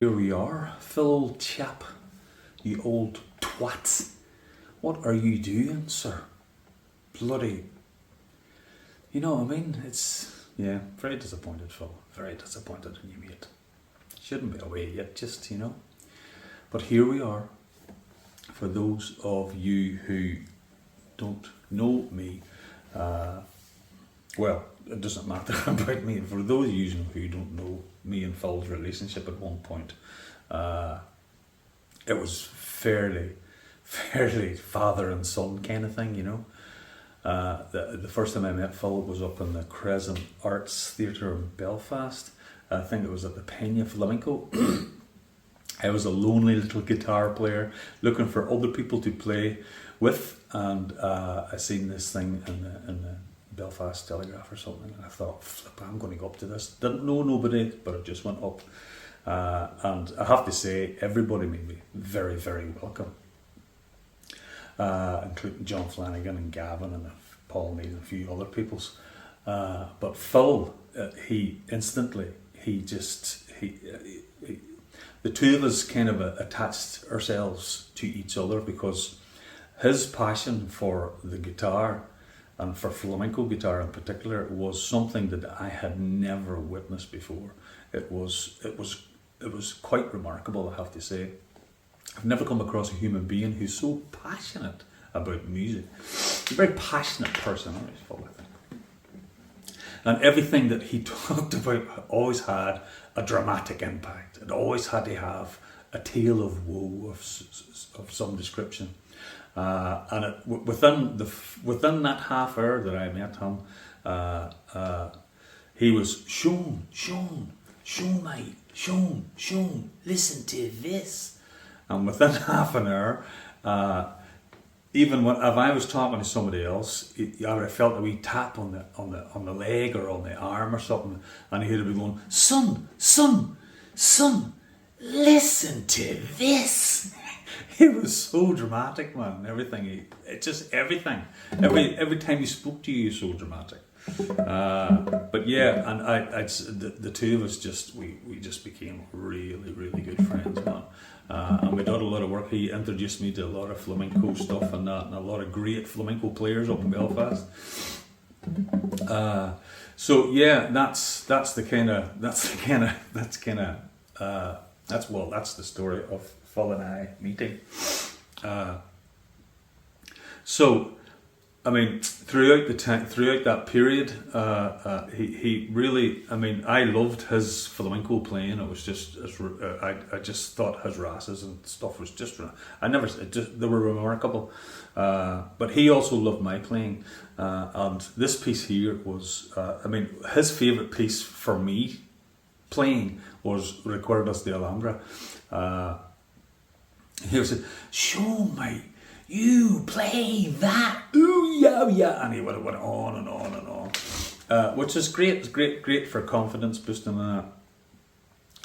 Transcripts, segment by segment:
Here we are, Phil, old chap, you old twat. What are you doing, sir? Bloody. You know what I mean? Yeah, very disappointed, Phil. Very disappointed in you, mate. Shouldn't be away yet, just. But here we are. For those of you who don't know me, well, it doesn't matter about me. For those of you who don't know me and Phil's relationship at one point, it was fairly father and son kind of thing. The first time I met Phil was up in the Crescent Arts Theatre in Belfast. I think it was at the Peña Flamenco. I was a lonely little guitar player looking for other people to play with, and I seen this thing in the Belfast Telegraph or something, and I thought, flip, I'm going to go up to this. Didn't know nobody, but I just went up, and I have to say, everybody made me very, very welcome, including John Flanagan and Gavin and Paul Mead and a few other peoples. But Phil, he the two of us kind of attached ourselves to each other because his passion for the guitar and for flamenco guitar in particular was something that I had never witnessed before. It was quite remarkable, I have to say. I've never come across a human being who's so passionate about music. He's a very passionate person, aren't you, Phil, I think. And everything that he talked about always had a dramatic impact. It always had to have a tale of woe of some description. And within that half hour that I met him, he was Sean, mate, Sean, listen to this. And within half an hour, even if I was talking to somebody else, I felt a wee tap on the leg or on the arm or something, and he'd be going, son, listen to this. It was so dramatic, man. Everything. Every time he spoke to you, so dramatic. But yeah, and the two of us we just became really, really good friends, man. And we did a lot of work. He introduced me to a lot of flamenco stuff and that, and a lot of great flamenco players up in Belfast. So yeah, that's the story of Phil and I meeting. So, I mean, throughout that period, he really, I mean, I loved his flamenco playing. It was just, I just thought his rasses and stuff was just, they were remarkable. But he also loved my playing, and this piece here was, his favourite piece for me playing was Recuerdos de Alhambra. He was like, "Sure, mate, you play that, ooh yeah," and he would have went on and on and on, which is great. It's great for confidence boosting and that.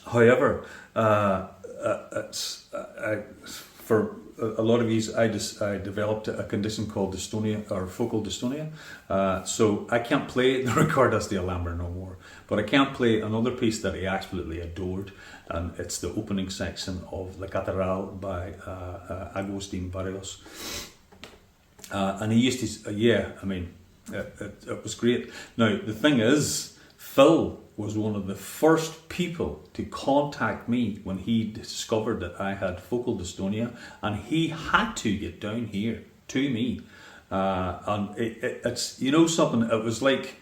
However, for a lot of these, I developed a condition called dystonia or focal dystonia. So I can't play the Recuerdos de Alhambra no more, but I can play another piece that he absolutely adored, and it's the opening section of La Catedral by Agustín Barrios. And he used to, it was great. Now, the thing is, Phil was one of the first people to contact me when he discovered that I had focal dystonia, and he had to get down here to me. And it's, you know something, it was like,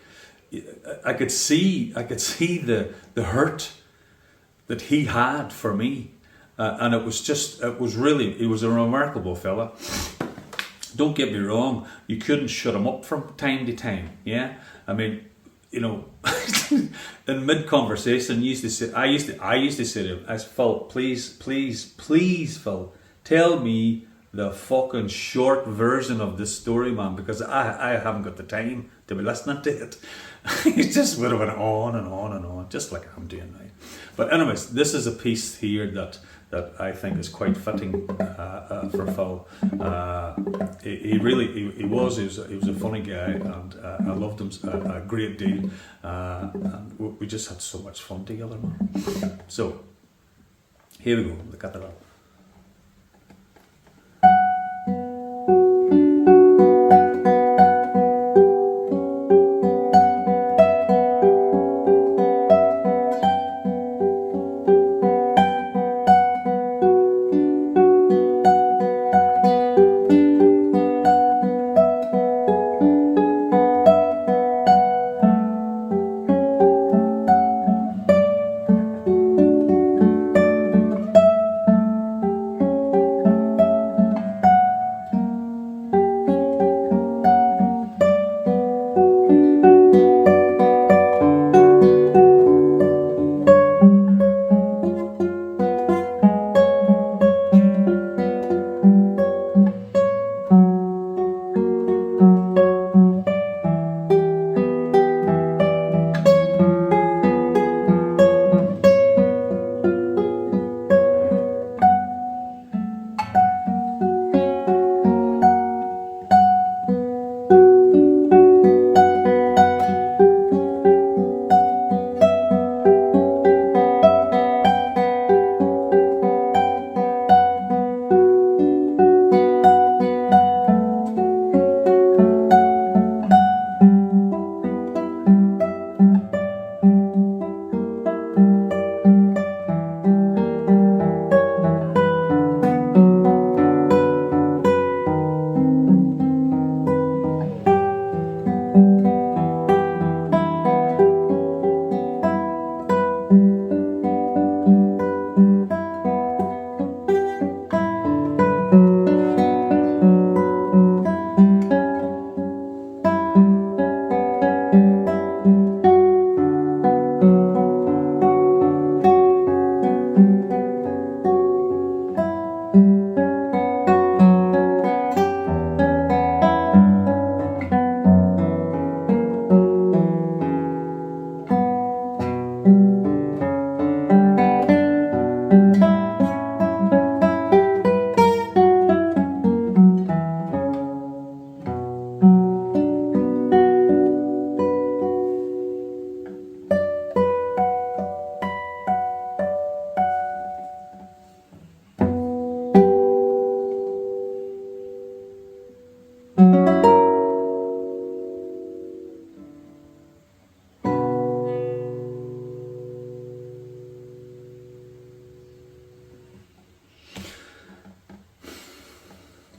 I could see the hurt that he had for me. And he was a remarkable fella. Don't get me wrong, you couldn't shut him up from time to time, yeah? I mean, in mid-conversation, I used to say to him, Phil, please, Phil, tell me the fucking short version of this story, man, because I haven't got the time to be listening to it. He just would have went on and on and on, just like I'm doing now. But anyways, this is a piece here that I think is quite fitting for Phil. He was a funny guy, and I loved him a great deal. And we just had so much fun together, man. So Here we go, the catedral.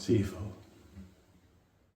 See you, folks.